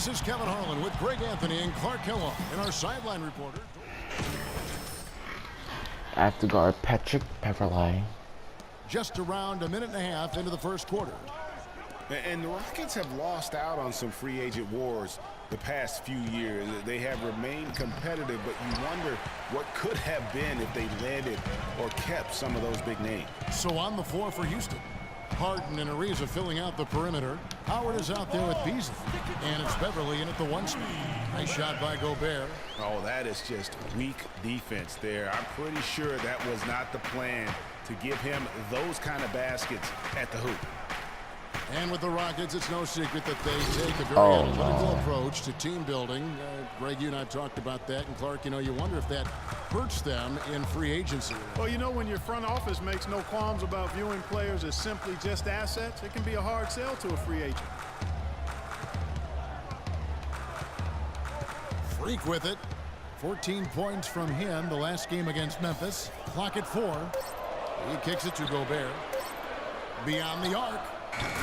This is Kevin Harlan with Greg Anthony and Clark Kellogg and our sideline reporter. Active guard Patrick Beverley. Just around a minute and a half into the first quarter. And the Rockets have lost out on some free agent wars the past few years. They have remained competitive, but you wonder what could have been if they landed or kept some of those big names. So on the floor for Houston, Harden and Ariza filling out the perimeter. Howard is out there with Beasley, and it's Beverley in at the one spot. Nice shot by Gobert. Oh, that is just weak defense there. I'm pretty sure that was not the plan to give him those kind of baskets at the hoop. And with the Rockets, it's no secret that they take a very analytical approach to team building. Greg, you and I talked about that. And Clark, you know, you wonder if that hurts them in free agency. Well, you know, when your front office makes no qualms about viewing players as simply just assets, it can be a hard sell to a free agent. Freak with it. 14 points from him the last game against Memphis. Clock at 4. He kicks it to Gobert. Beyond the arc.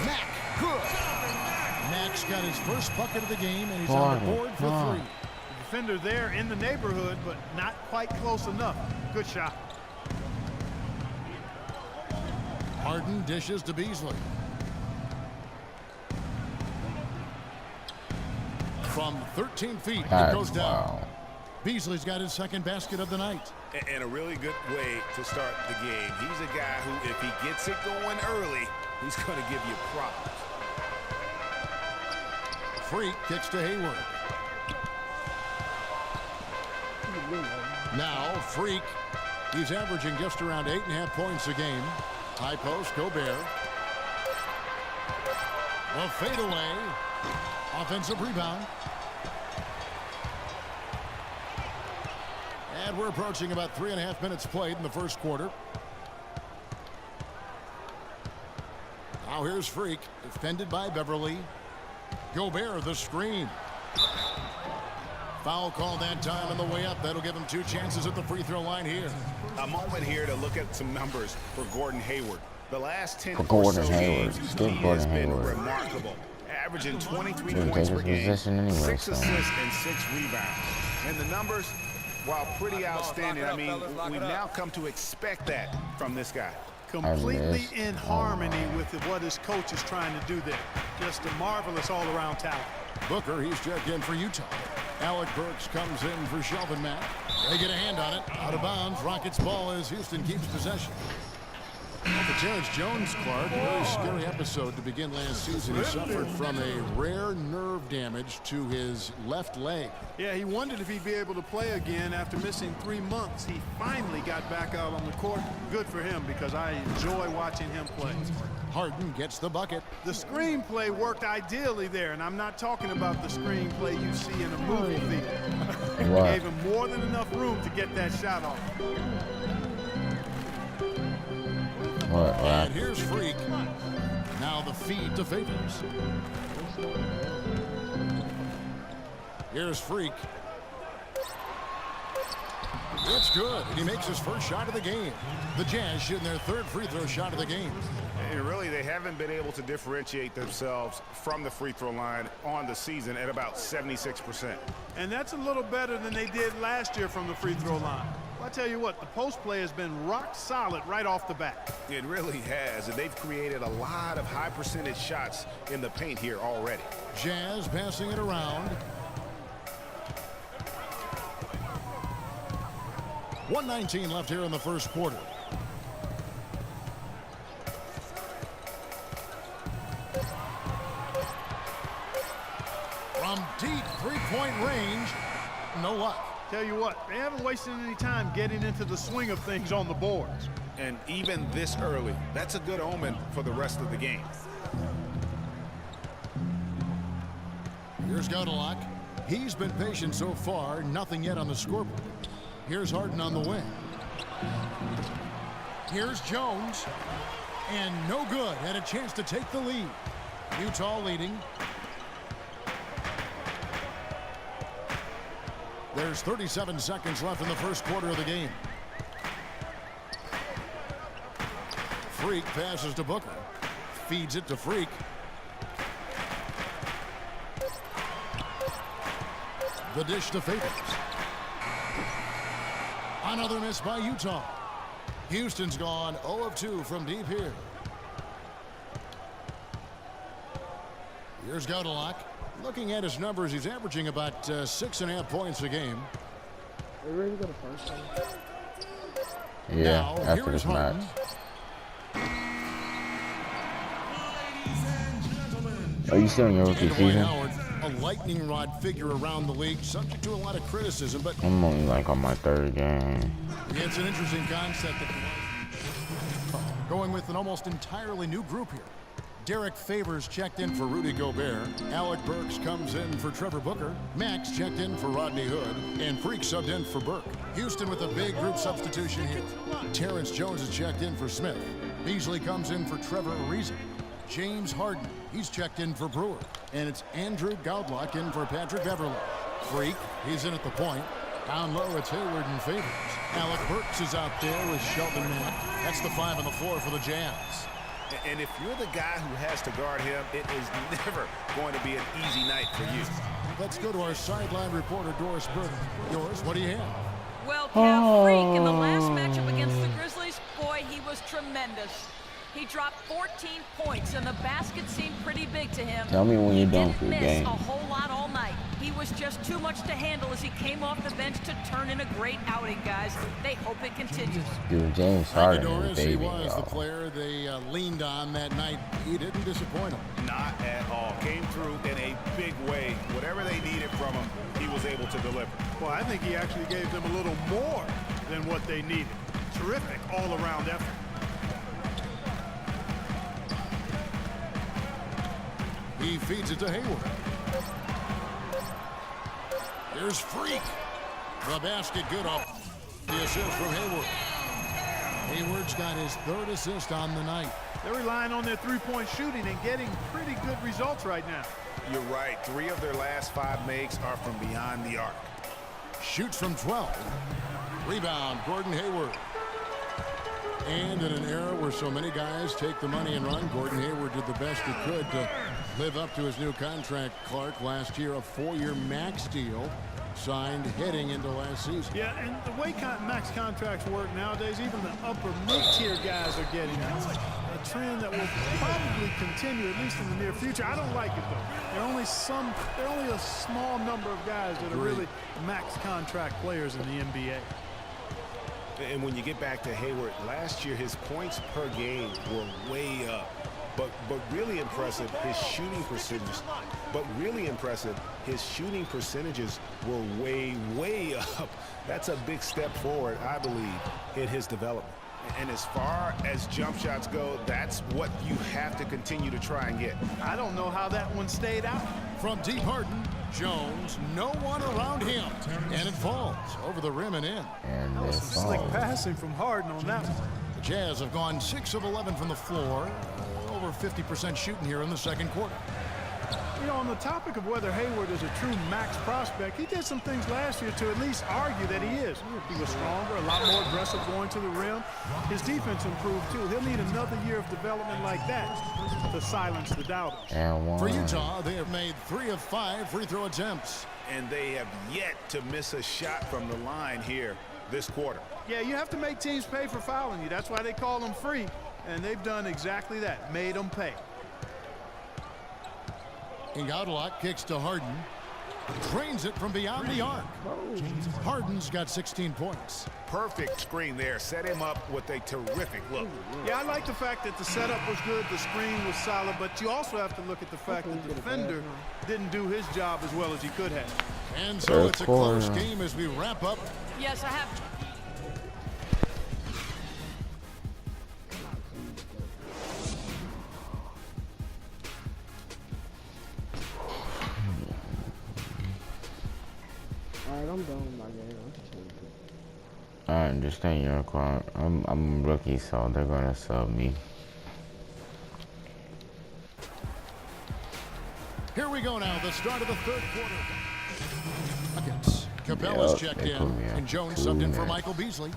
Mack, good. Mack's got his first bucket of the game, and he's on the board for 3. The defender there in the neighborhood, but not quite close enough. Good shot. Harden dishes to Beasley. From 13 feet, it goes down. Wow. Beasley's got his second basket of the night. And a really good way to start the game. He's a guy who, if he gets it going early, he's going to give you problems. Freak kicks to Hayward. Now Freak, he's averaging just around 8.5 points a game. High post, Gobert. A fadeaway. Offensive rebound. And we're approaching about 3.5 minutes played in the first quarter. Now here's Freak, defended by Beverley. Gobert, the screen. Foul call that time on the way up. That'll give him 2 chances at the free throw line here. A moment here to look at some numbers for Gordon Hayward. The last 10 Gordon or so Hayward. games, Give he Gordon has been Hayward. remarkable. Averaging 23 Dude, points take per his game, position anyway, 6 so. assists and 6 rebounds. And the numbers, while pretty outstanding, I mean, we've now come to expect that from this guy. Completely in harmony with what his coach is trying to do there. Just a marvelous all-around talent. Booker, he's checked in for Utah. Alec Burks comes in for Shelvin Mack. They get a hand on it. Out of bounds. Rockets ball as Houston keeps possession. Well, for Terrence Jones, Clark, a very scary episode to begin last season. He suffered from a rare nerve damage to his left leg. Yeah, he wondered if he'd be able to play again after missing 3 months. He finally got back out on the court. Good for him, because I enjoy watching him play. Harden gets the bucket. The screenplay worked ideally there, and I'm not talking about the screenplay you see in a movie theater. What? Gave him more than enough room to get that shot off. What? And here's Freak. Now the feed to Favors. Here's Freak. It's good, and he makes his first shot of the game. The Jazz shooting their 3rd free throw shot of the game. And really, they haven't been able to differentiate themselves from the free throw line on the season at about 76%. And that's a little better than they did last year from the free throw line. Well, I tell you what, the post play has been rock solid right off the bat. It really has, and they've created a lot of high percentage shots in the paint here already. Jazz passing it around. 1:19 left here in the first quarter. From deep three-point range, no luck. Tell you what, they haven't wasted any time getting into the swing of things on the boards. And even this early, that's a good omen for the rest of the game. Here's Godalock. He's been patient so far, nothing yet on the scoreboard. Here's Harden on the wing. Here's Jones. And no good. Had a chance to take the lead. Utah leading. There's 37 seconds left in the first quarter of the game. Freak passes to Booker. Feeds it to Freak. The dish to Favors. Another miss by Utah. Houston's gone 0 of 2 from deep here. Here's Godalock. Looking at his numbers, he's averaging about 6.5 points a game. Are we ready to go to first? Yeah, Now, after here this is Harden. match. Are you still in your rookie And Dwight season? Howard, a lightning rod figure around the league, subject to a lot of criticism, but I'm only like on my 3rd game. it's an interesting concept. Going with an almost entirely new group here. Derek Favors checked in for Rudy Gobert. Alec Burks comes in for Trevor Booker. Max checked in for Rodney Hood. And Freak subbed in for Burke. Houston with a big group substitution here. Terrence Jones is checked in for Smith. Beasley comes in for Trevor Ariza. James Harden, he's checked in for Brewer. And it's Andrew Godlock in for Patrick Beverley. Freak, he's in at the point. Down low, it's Hayward and Favors. Alec Burks is out there with Shelton Mack. That's the 5 on the floor for the Jazz. And if you're the guy who has to guard him, it is never going to be an easy night for you. Let's go to our sideline reporter, Doris Burke. Doris, what do you have? Well, Kev, Freak in the last matchup against the Grizzlies, boy, he was tremendous. He dropped 14 points, and the basket seemed pretty big to him. Tell me when you're done for He the didn't miss game. a whole lot all night. He was just too much to handle as he came off the bench to turn in a great outing, guys. They hope it continues. Dude, James Thank you, Harden is Doris. He baby, was the y'all. player they leaned on that night. He didn't disappoint them. Not at all. Came through in a big way. Whatever they needed from him, he was able to deliver. Well, I think he actually gave them a little more than what they needed. Terrific all-around effort. He feeds it to Hayward. Here's Freak. The basket good off the assist from Hayward. Hayward's got his 3rd assist on the night. They're relying on their three-point shooting and getting pretty good results right now. You're right. 3 of their last 5 makes are from beyond the arc. Shoots from 12. Rebound, Gordon Hayward. And in an era where so many guys take the money and run, Gordon Hayward did the best he could to live up to his new contract. Clark last year, a 4-year max deal signed heading into last season. Yeah, and the way max contracts work nowadays, even the upper mid-tier guys are getting it. That's a trend that will probably continue, at least in the near future. I don't like it, though. There are only a small number of guys that are really max contract players in the NBA. And when you get back to Hayward, last year his points per game were way up. But really impressive, his shooting percentages. His shooting percentages were way up. That's a big step forward, I believe, in his development. And as far as jump shots go, that's what you have to continue to try and get. I don't know how that one stayed out. From deep Harden, Jones, no one around him. And it falls over the rim and in. And That was it some slick falls. passing from Harden on that one. The Jazz have gone 6 of 11 from the floor. Over 50% shooting here in the 2nd quarter. You know, on the topic of whether Hayward is a true max prospect, he did some things last year to at least argue that he is. He was stronger, a lot more aggressive going to the rim. His defense improved, too. He'll need another year of development like that to silence the doubters. And one. For Utah, they have made 3 of 5 free throw attempts. And they have yet to miss a shot from the line here this quarter. Yeah, you have to make teams pay for fouling you. That's why they call them free. And they've done exactly that, made them pay. Godalock kicks to Harden. Drains it from beyond the arc. Harden's got 16 points. Perfect screen there. Set him up with a terrific look. Yeah, I like the fact that the setup was good, the screen was solid, but you also have to look at the fact that the defender didn't do his job as well as he could have. And so it's a close game as we wrap up. Yes, I have. Alright, I'm done with my game. I understand your call. I'm rookie, so they're gonna sub me. Here we go now, the start of the 3rd quarter. Cabela's checked they in, put me up and Jones 2 subbed in for minutes. Michael Beasley.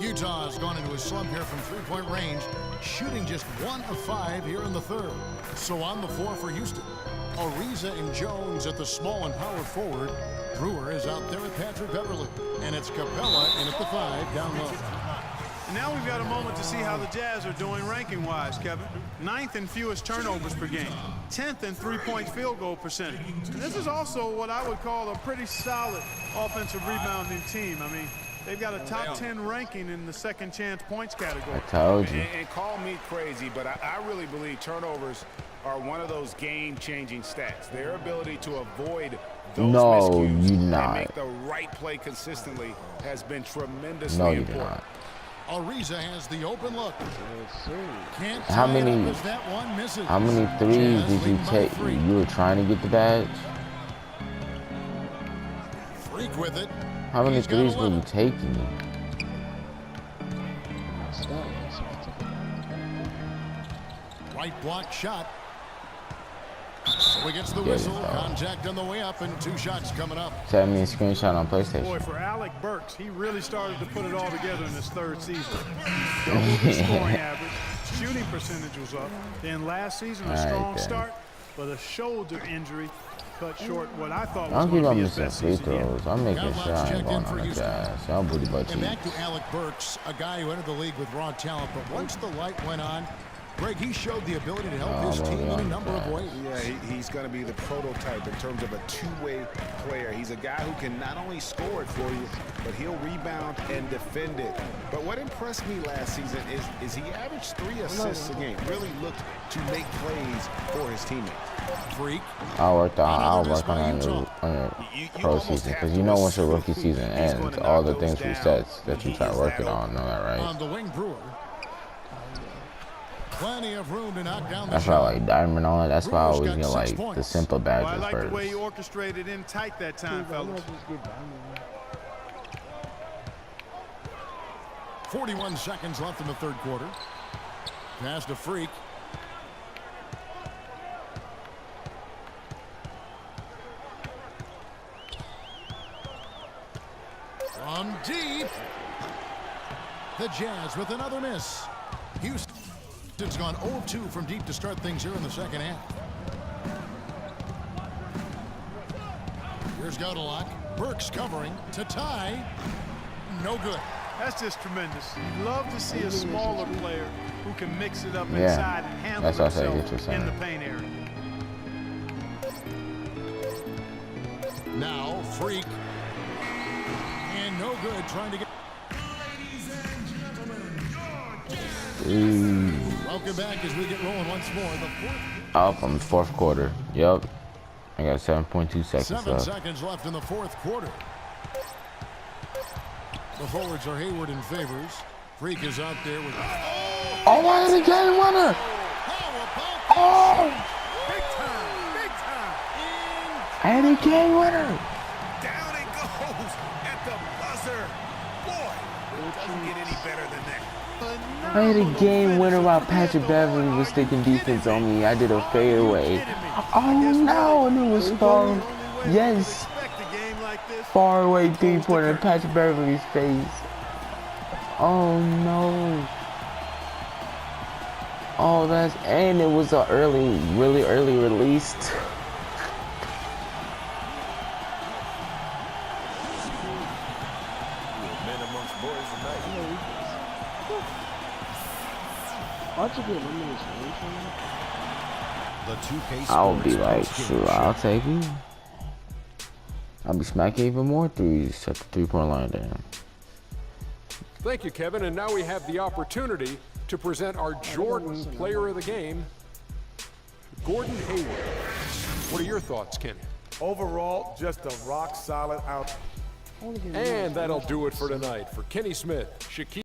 Utah has gone into a slump here from three-point range, shooting just 1 of 5 here in the third. So on the floor for Houston, Ariza and Jones at the small and power forward. Brewer is out there with Patrick Beverly, and it's Capella in at the 5 down low. And now we've got a moment to see how the Jazz are doing ranking-wise, Kevin. 9th in fewest turnovers per game, 10th in three-point field goal percentage. And this is also what I would call a pretty solid offensive rebounding team. I mean, they've got a top 10 ranking in the second chance points category. I told you. And call me crazy, but I really believe turnovers are one of those game-changing stats. Their ability to avoid those miscues and make the right play consistently has been tremendously important. Ariza has the open look. Can't How many threes did you take? You were trying to get the badge? Freak with it. How many threes were you taking? Right block shot. So he gets the whistle. Contact on the way up, and 2 shots coming up. Send me a screenshot on PlayStation. Boy, for Alec Burks, he really started to put it all together in his third season. Doubled his scoring average, shooting percentage was up. Then last season, a strong start, but a shoulder injury cut short what I thought was going to be his best season yet. I'm making sure I ain't going on the Jazz. Y'all booty butt And back to Alec Burks, a guy who entered the league with raw talent, but once the light went on, Greg, he showed the ability to help his team in a number of ways. Yeah, he's going to be the prototype in terms of a two-way player. He's a guy who can not only score it for you, but he'll rebound and defend it. But what impressed me last season is he averaged 3 assists a game. Really looked to make plays for his teammates. Freak. I'll work on that on your pro season, because you know once your rookie season ends, all the things resets that you try working on. Know that, right? On the wing, Brewer. Plenty of room to knock down the That's why I like Diamond on it. That's why I always get like the simple badges I like first. the way you orchestrated in tight that time, fellas. 41 seconds left in the third quarter. Pass to Freak. From deep. The Jazz with another miss. Houston's gone 0-2 from deep to start things here in the second half. Here's Godalock. Burks covering to tie. No good. That's just tremendous. You'd love to see a smaller player who can mix it up inside and handle himself in the paint area. Now, Freak. And no good trying to get... Welcome back as we get rolling once more. Up on the fourth quarter. Yep. I got 7.2 seconds 7 seconds left in the fourth quarter. The forwards are Hayward and Favors. Freak is out there with... Oh, I had a game winner! Oh! Big time! Big time! I had a game winner! Down it goes at the buzzer. Boy, it doesn't get any better than that. I had a game winner while Patrick Beverly was sticking defense on me. I did a fadeaway. Oh no, and it was far. Yes. Far away 3-pointer in Patrick Beverly's face. Oh no. Oh, and it was a really early released. I'll be like, sure, I'll take you. I'll be smacking even more threes at the 3-point line down. Thank you, Kevin. And now we have the opportunity to present our Jordan Player of the Game, Gordon Hayward. What are your thoughts, Kenny? Overall, just a rock-solid out. And that'll do it for tonight. For Kenny Smith, Shaquille